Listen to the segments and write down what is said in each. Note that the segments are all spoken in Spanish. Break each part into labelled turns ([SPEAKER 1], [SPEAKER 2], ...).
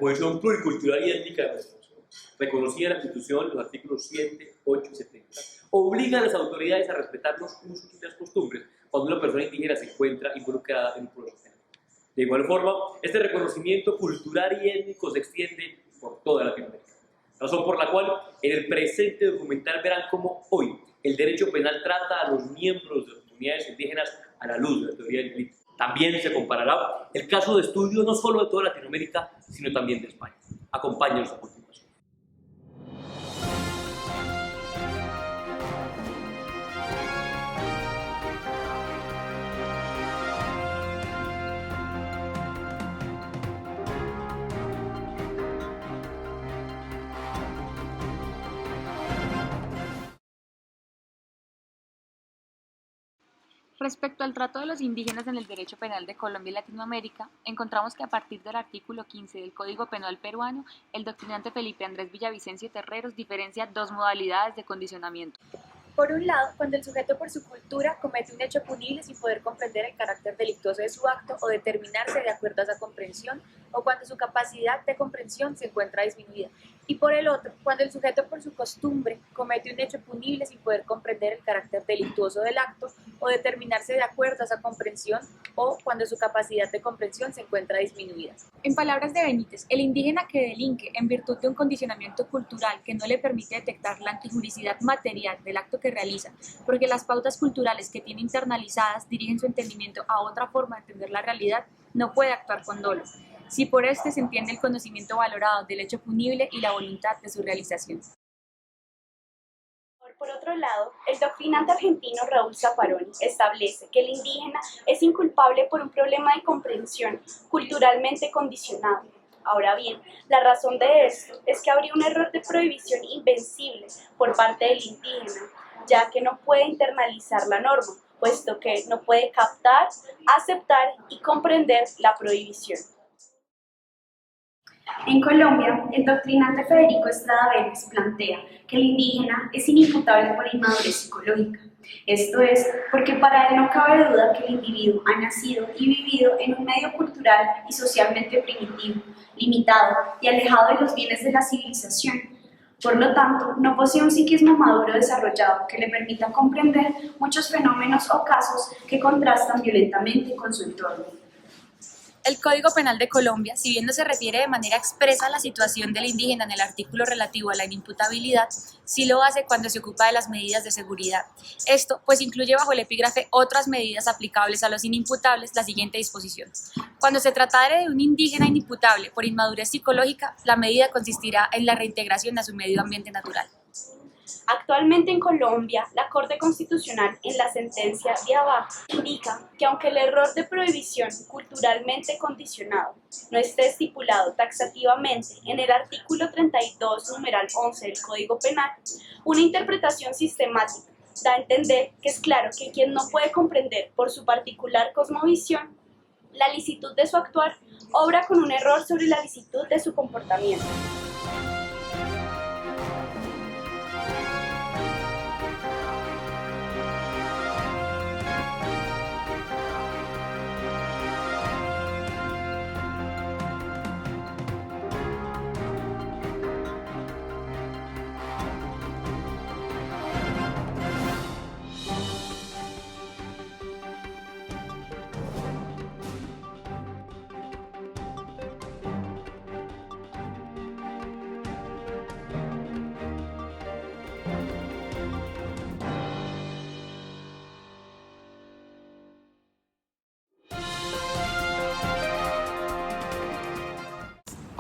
[SPEAKER 1] cohesión pluricultural y étnica de nuestra nación, reconocida en la Constitución los artículos 7, 8 y 70, obliga a las autoridades a respetar los usos y las costumbres cuando una persona indígena se encuentra involucrada en un proceso penal. De igual forma, este reconocimiento cultural y étnico se extiende por toda Latinoamérica, razón por la cual en el presente documental verán cómo hoy el derecho penal trata a los miembros de las comunidades indígenas a la luz de la teoría del delito. También se comparará el caso de estudio no solo de toda Latinoamérica, sino también de España. Acompáñenos a continuación.
[SPEAKER 2] Respecto al trato de los indígenas en el derecho penal de Colombia y Latinoamérica, encontramos que a partir del artículo 15 del Código Penal peruano, el doctrinante Felipe Andrés Villavicencio Terreros diferencia dos modalidades de condicionamiento.
[SPEAKER 3] Por un lado, cuando el sujeto por su cultura comete un hecho punible sin poder comprender el carácter delictuoso de su acto o determinarse de acuerdo a esa comprensión, o cuando su capacidad de comprensión se encuentra disminuida. Y por el otro, cuando el sujeto por su costumbre comete un hecho punible sin poder comprender el carácter delictuoso del acto o determinarse de acuerdo a esa comprensión, o cuando su capacidad de comprensión se encuentra disminuida.
[SPEAKER 2] En palabras de Benítez, el indígena que delinque en virtud de un condicionamiento cultural que no le permite detectar la antijuricidad material del acto que realiza, porque las pautas culturales que tiene internalizadas dirigen su entendimiento a otra forma de entender la realidad, no puede actuar con dolo, si por este se entiende el conocimiento valorado del hecho punible y la voluntad de su realización.
[SPEAKER 4] Por otro lado, el doctrinante argentino Raúl Zaffaroni establece que el indígena es inculpable por un problema de comprensión culturalmente condicionado. Ahora bien, la razón de esto es que habría un error de prohibición invencible por parte del indígena, ya que no puede internalizar la norma, puesto que no puede captar, aceptar y comprender la prohibición.
[SPEAKER 5] En Colombia, el doctrinante Federico Estrada Vélez plantea que el indígena es inimputable por inmadurez psicológica. Esto es porque para él no cabe duda que el individuo ha nacido y vivido en un medio cultural y socialmente primitivo, limitado y alejado de los bienes de la civilización. Por lo tanto, no posee un psiquismo maduro desarrollado que le permita comprender muchos fenómenos o casos que contrastan violentamente con su entorno.
[SPEAKER 2] El Código Penal de Colombia, si bien no se refiere de manera expresa a la situación del indígena en el artículo relativo a la inimputabilidad, sí lo hace cuando se ocupa de las medidas de seguridad. Esto, pues, incluye bajo el epígrafe otras medidas aplicables a los inimputables la siguiente disposición. Cuando se tratare de un indígena inimputable por inmadurez psicológica, la medida consistirá en la reintegración a su medio ambiente natural.
[SPEAKER 4] Actualmente en Colombia, la Corte Constitucional en la sentencia de abajo indica que aunque el error de prohibición culturalmente condicionado no esté estipulado taxativamente en el artículo 32, numeral 11 del Código Penal, una interpretación sistemática da a entender que es claro que quien no puede comprender por su particular cosmovisión la licitud de su actuar, obra con un error sobre la licitud de su comportamiento.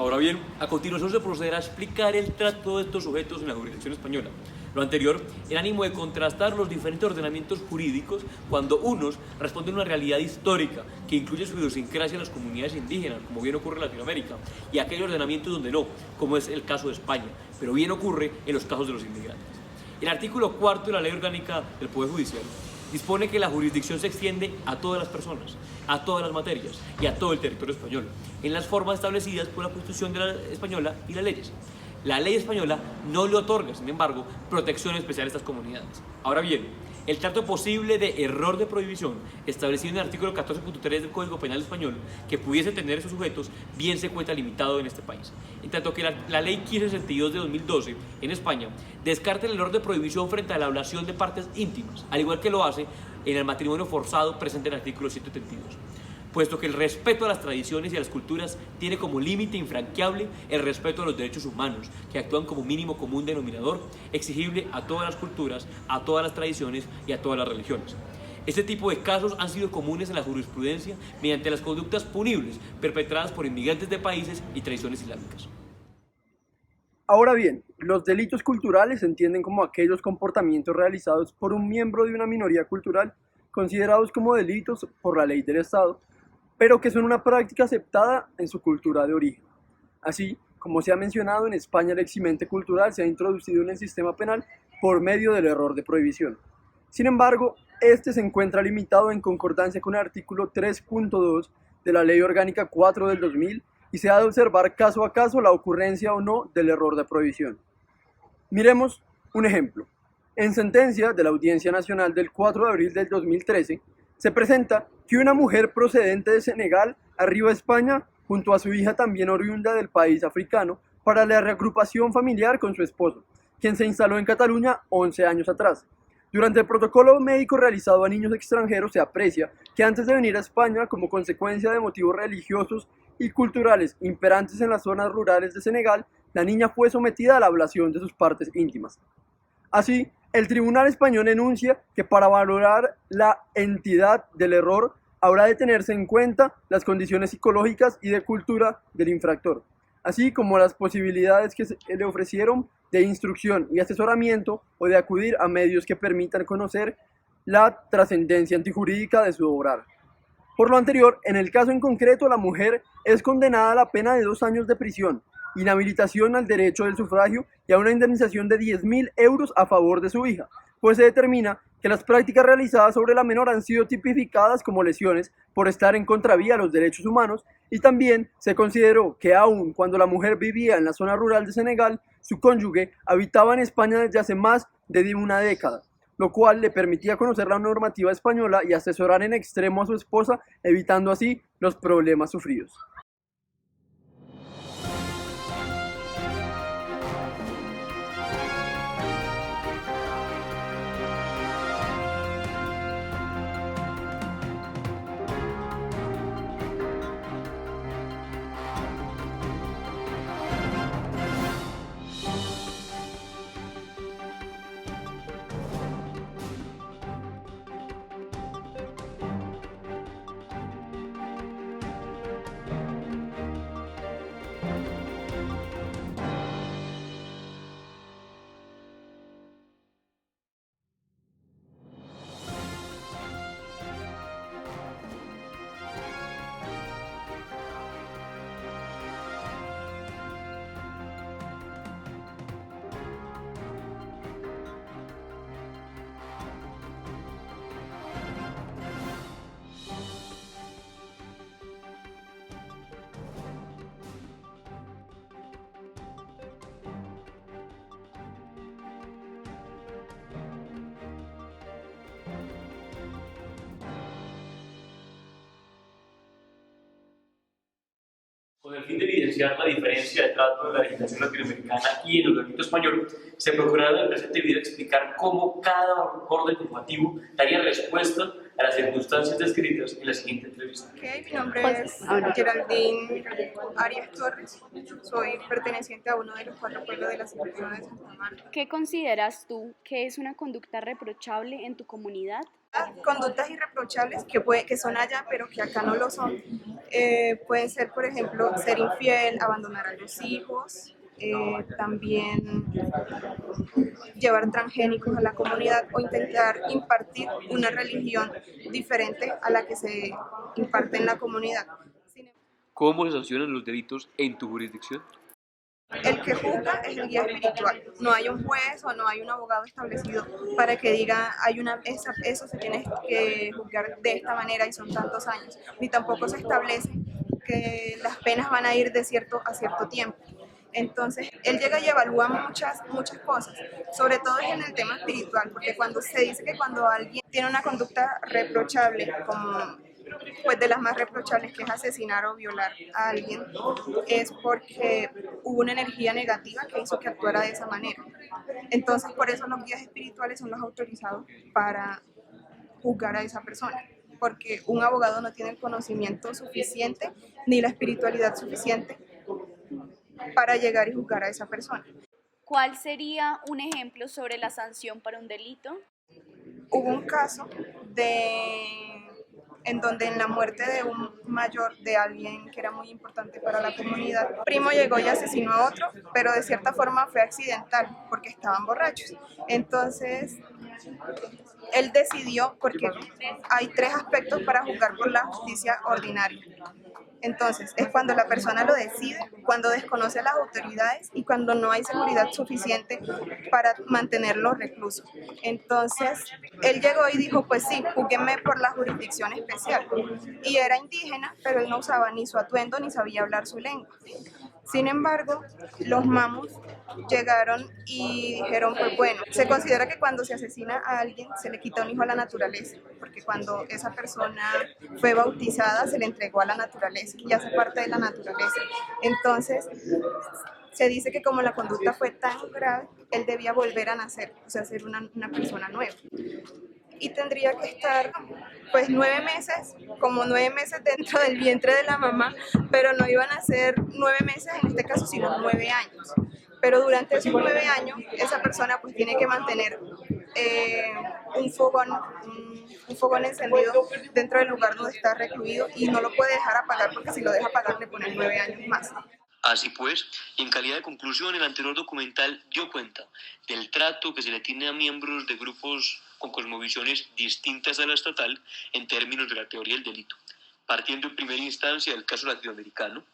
[SPEAKER 1] Ahora bien, a continuación se procederá a explicar el trato de estos sujetos en la jurisdicción española. Lo anterior, en ánimo de contrastar los diferentes ordenamientos jurídicos cuando unos responden a una realidad histórica que incluye su idiosincrasia en las comunidades indígenas, como bien ocurre en Latinoamérica, y aquellos ordenamientos donde no, como es el caso de España, pero bien ocurre en los casos de los inmigrantes. El artículo 4 de la Ley Orgánica del Poder Judicial dispone que la jurisdicción se extiende a todas las personas, a todas las materias y a todo el territorio español, en las formas establecidas por la Constitución española y las leyes. La ley española no le otorga, sin embargo, protección especial a estas comunidades. Ahora bien, El trato posible de error de prohibición establecido en el artículo 14.3 del Código Penal Español que pudiese tener esos sujetos bien se encuentra limitado en este país. En tanto que la ley 1562 de 2012 en España descarta el error de prohibición frente a la ablación de partes íntimas, al igual que lo hace en el matrimonio forzado presente en el artículo 132. Puesto que el respeto a las tradiciones y a las culturas tiene como límite infranqueable el respeto a los derechos humanos, que actúan como mínimo común denominador, exigible a todas las culturas, a todas las tradiciones y a todas las religiones. Este tipo de casos han sido comunes en la jurisprudencia mediante las conductas punibles perpetradas por inmigrantes de países y tradiciones islámicas.
[SPEAKER 6] Ahora bien, los delitos culturales se entienden como aquellos comportamientos realizados por un miembro de una minoría cultural considerados como delitos por la ley del Estado, pero que son una práctica aceptada en su cultura de origen. Así, como se ha mencionado, en España el eximente cultural se ha introducido en el sistema penal por medio del error de prohibición. Sin embargo, este se encuentra limitado en concordancia con el artículo 3.2 de la Ley Orgánica 4 del 2000 y se ha de observar caso a caso la ocurrencia o no del error de prohibición. Miremos un ejemplo. En sentencia de la Audiencia Nacional del 4 de abril del 2013, se presenta que una mujer procedente de Senegal arribó a España junto a su hija también oriunda del país africano para la reagrupación familiar con su esposo, quien se instaló en Cataluña 11 años atrás. Durante el protocolo médico realizado a niños extranjeros se aprecia que antes de venir a España, como consecuencia de motivos religiosos y culturales imperantes en las zonas rurales de Senegal, la niña fue sometida a la ablación de sus partes íntimas. Así, el Tribunal Español enuncia que para valorar la entidad del error habrá de tenerse en cuenta las condiciones psicológicas y de cultura del infractor, así como las posibilidades que se le ofrecieron de instrucción y asesoramiento o de acudir a medios que permitan conocer la trascendencia antijurídica de su obrar. Por lo anterior, en el caso en concreto, la mujer es condenada a la pena de 2 años de prisión, inhabilitación al derecho del sufragio y a una indemnización de 10.000 euros a favor de su hija, pues se determina que las prácticas realizadas sobre la menor han sido tipificadas como lesiones por estar en contravía a los derechos humanos y también se consideró que aun cuando la mujer vivía en la zona rural de Senegal, su cónyuge habitaba en España desde hace más de una década, lo cual le permitía conocer la normativa española y asesorar en extremo a su esposa, evitando así los problemas sufridos.
[SPEAKER 1] Con el fin de evidenciar la diferencia de trato de la legislación latinoamericana y en el delito español, se procurará en el presente video explicar cómo cada orden normativo daría respuesta a las circunstancias descritas en la siguiente entrevista.
[SPEAKER 7] Mi nombre es Geraldine Arias Torres, soy perteneciente a uno de los 4 pueblos de la Sierra de Santa Marta.
[SPEAKER 4] ¿Qué consideras tú que es una conducta reprochable en tu comunidad?
[SPEAKER 7] Conductas irreprochables que son allá pero que acá no lo son, pueden ser, por ejemplo, ser infiel, abandonar a los hijos, también llevar transgénicos a la comunidad o intentar impartir una religión diferente a la que se imparte en la comunidad.
[SPEAKER 1] ¿Cómo se sancionan los delitos en tu jurisdicción?
[SPEAKER 7] El que juzga es el guía espiritual. No hay un juez o no hay un abogado establecido para que diga eso se tiene que juzgar de esta manera y son tantos años. Ni tampoco se establece que las penas van a ir de cierto a cierto tiempo. Entonces, él llega y evalúa muchas cosas, sobre todo es en el tema espiritual, porque cuando se dice que cuando alguien tiene una conducta reprochable, como pues de las más reprochables, que es asesinar o violar a alguien, es porque hubo una energía negativa que hizo que actuara de esa manera. Entonces, por eso los guías espirituales son los autorizados para juzgar a esa persona, porque un abogado no tiene el conocimiento suficiente ni la espiritualidad suficiente para llegar y juzgar a esa persona.
[SPEAKER 4] ¿Cuál sería un ejemplo sobre la sanción para un delito?
[SPEAKER 7] Hubo un caso en donde en la muerte de un mayor, de alguien que era muy importante para la comunidad, un primo llegó y asesinó a otro, pero de cierta forma fue accidental porque estaban borrachos. Entonces, él decidió, porque hay 3 aspectos para juzgar por la justicia ordinaria. Entonces, es cuando la persona lo decide, cuando desconoce a las autoridades y cuando no hay seguridad suficiente para mantenerlo recluso. Entonces, él llegó y dijo, pues sí, júguenme por la jurisdicción especial. Y era indígena, pero él no usaba ni su atuendo ni sabía hablar su lengua. Sin embargo, los mamus llegaron y dijeron, pues bueno, se considera que cuando se asesina a alguien se le quita un hijo a la naturaleza, porque cuando esa persona fue bautizada se le entregó a la naturaleza y hace parte de la naturaleza. Entonces, se dice que como la conducta fue tan grave, él debía volver a nacer, o sea, ser una persona nueva. Y tendría que estar pues 9 meses, como 9 meses dentro del vientre de la mamá, pero no iban a ser 9 meses en este caso, sino 9 años. Pero durante esos 9 años, esa persona pues tiene que mantener un fogón encendido dentro del lugar donde está recluido y no lo puede dejar apagar, porque si lo deja apagar le ponen 9 años más.
[SPEAKER 1] Así pues, en calidad de conclusión, el anterior documental dio cuenta del trato que se le tiene a miembros de grupos con cosmovisiones distintas a la estatal en términos de la teoría del delito, partiendo en primera instancia del caso latinoamericano,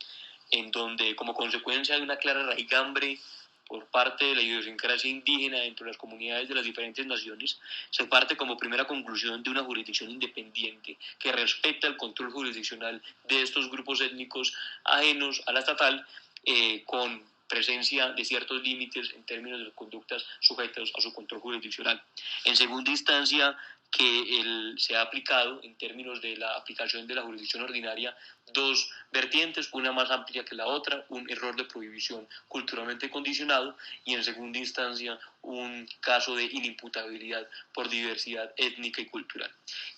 [SPEAKER 1] en donde como consecuencia de una clara raigambre por parte de la idiosincrasia indígena dentro de las comunidades de las diferentes naciones, se parte como primera conclusión de una jurisdicción independiente que respeta el control jurisdiccional de estos grupos étnicos ajenos a la estatal, con presencia de ciertos límites en términos de las conductas sujetas a su control jurisdiccional. En segunda instancia, que se ha aplicado en términos de la aplicación de la jurisdicción ordinaria 2 vertientes, una más amplia que la otra, un error de prohibición culturalmente condicionado y en segunda instancia un caso de inimputabilidad por diversidad étnica y cultural.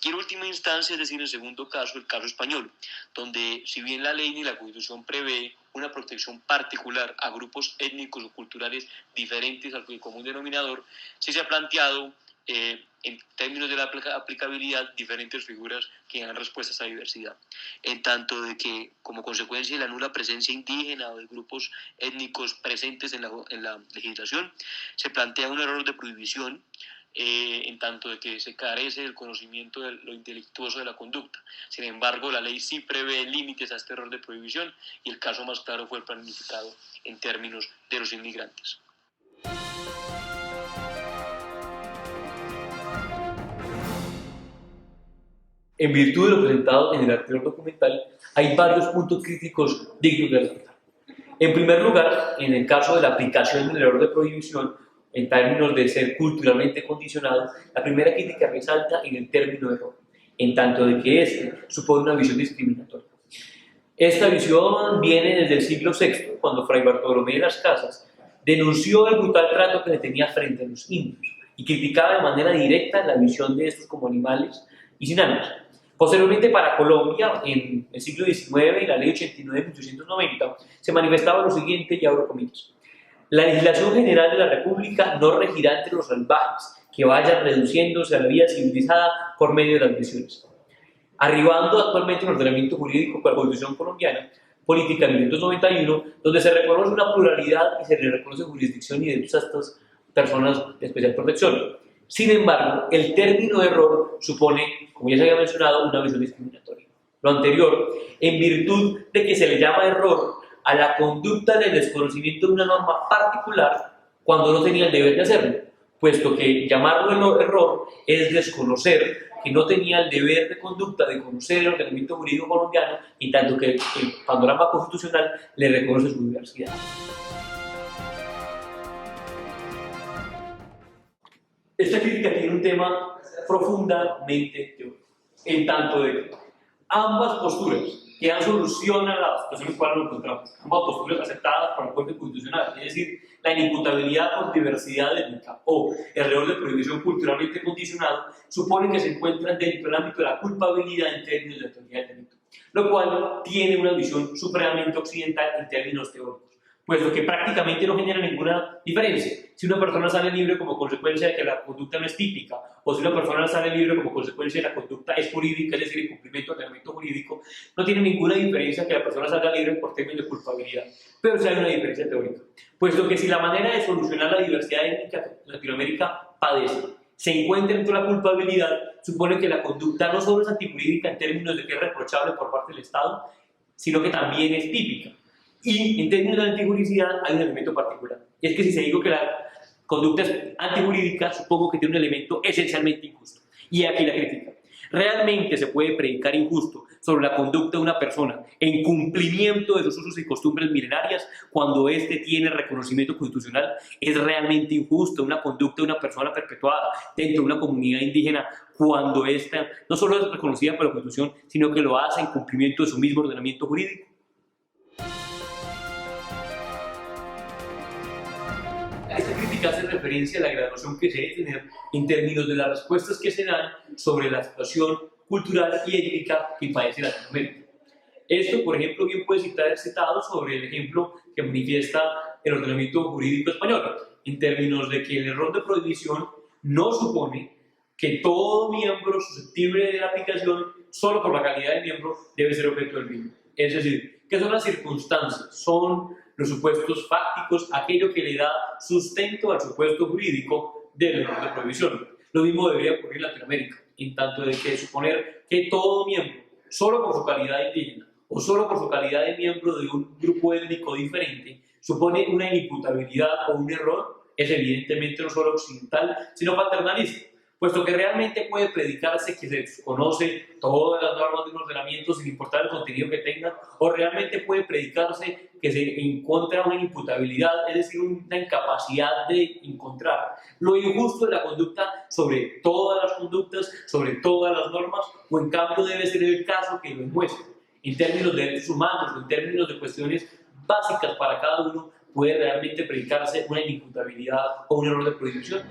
[SPEAKER 1] Y en última instancia, es decir, en segundo caso, el caso español, donde si bien la ley ni la Constitución prevé una protección particular a grupos étnicos o culturales diferentes al común denominador, sí se ha planteado en términos de la aplicabilidad diferentes figuras que dan respuesta a esa diversidad, en tanto de que como consecuencia de la nula presencia indígena o de grupos étnicos presentes en la legislación, se plantea un error de prohibición, en tanto de que se carece del conocimiento de lo intelectuoso de la conducta. Sin embargo, la ley sí prevé límites a este error de prohibición y el caso más claro fue el planificado en términos de los inmigrantes. En virtud de lo presentado en el anterior documental, hay varios puntos críticos dignos de resaltar. En primer lugar, en el caso de la aplicación del error de prohibición, en términos de ser culturalmente condicionado, la primera crítica resalta en el término error, en tanto de que este supone una visión discriminatoria. Esta visión viene desde el siglo VI, cuando Fray Bartolomé de las Casas denunció el brutal trato que le tenía frente a los indios y criticaba de manera directa la visión de estos como animales y sin almas. Posteriormente, para Colombia, en el siglo XIX, en la Ley 89 de 1890, se manifestaba lo siguiente, y abro comillas: la legislación general de la República no regirá entre los salvajes, que vayan reduciéndose a la vida civilizada por medio de las naciones. Arribando actualmente un ordenamiento jurídico con la Constitución colombiana, política de 1991, donde se reconoce una pluralidad y se le reconoce jurisdicción y derechos a estas personas de especial protección. Sin embargo, el término error supone, como ya se había mencionado, una visión discriminatoria. Lo anterior, en virtud de que se le llama error a la conducta del desconocimiento de una norma particular cuando no tenía el deber de hacerlo, puesto que llamarlo error es desconocer que no tenía el deber de conducta de conocer el ordenamiento jurídico colombiano, y tanto que el panorama constitucional le reconoce su diversidad. Esta crítica tiene un tema profundamente teórico, en tanto de que ambas posturas que dan solución a la situación en la cual nos encontramos, ambas posturas aceptadas por la Corte Constitucional, es decir, la inimputabilidad por diversidad étnica o el error de prohibición culturalmente condicionado, suponen que se encuentran dentro del ámbito de la culpabilidad en términos de autoridad del delito, lo cual tiene una visión supremamente occidental en términos teóricos, puesto que prácticamente no genera ninguna diferencia. Si una persona sale libre como consecuencia de que la conducta no es típica, o si una persona sale libre como consecuencia de que la conducta es jurídica, es decir, el cumplimiento del elemento jurídico, no tiene ninguna diferencia que la persona salga libre por términos de culpabilidad. Pero sí hay una diferencia teórica, puesto que si la manera de solucionar la diversidad étnica que Latinoamérica padece se encuentra dentro de la culpabilidad, supone que la conducta no solo es antijurídica en términos de que es reprochable por parte del Estado, sino que también es típica. Y en términos de antijuridicidad hay un elemento particular. Y es que si se digo que la conducta es antijurídica, supongo que tiene un elemento esencialmente injusto. Y aquí la crítica. ¿Realmente se puede predicar injusto sobre la conducta de una persona en cumplimiento de sus usos y costumbres milenarias cuando éste tiene reconocimiento constitucional? ¿Es realmente injusto una conducta de una persona perpetuada dentro de una comunidad indígena cuando ésta no solo es reconocida por la Constitución, sino que lo hace en cumplimiento de su mismo ordenamiento jurídico? Esta crítica hace referencia a la graduación que se debe tener en términos de las respuestas que se dan sobre la situación cultural y étnica que padece Latinoamérica. Esto, por ejemplo, bien puede ser citado sobre el ejemplo que manifiesta el ordenamiento jurídico español, en términos de que el error de prohibición no supone que todo miembro susceptible de la aplicación, solo por la calidad de miembro, debe ser objeto del mismo. Es decir, que son las circunstancias, son los supuestos fácticos, aquello que le da sustento al supuesto jurídico del error de prohibición. Lo mismo debería ocurrir en Latinoamérica, en tanto de que suponer que todo miembro, solo por su calidad indígena o solo por su calidad de miembro de un grupo étnico diferente, supone una inimputabilidad o un error, es evidentemente no solo occidental, sino paternalista, puesto que realmente puede predicarse que se desconoce todas las normas de un ordenamiento sin importar el contenido que tengan, o realmente puede predicarse que se encuentra una imputabilidad, es decir, una incapacidad de encontrar lo injusto de la conducta sobre todas las conductas, sobre todas las normas, o en cambio debe ser el caso que lo demuestre. En términos de derechos humanos o en términos de cuestiones básicas para cada uno, puede realmente predicarse una inimputabilidad o un error de prohibición.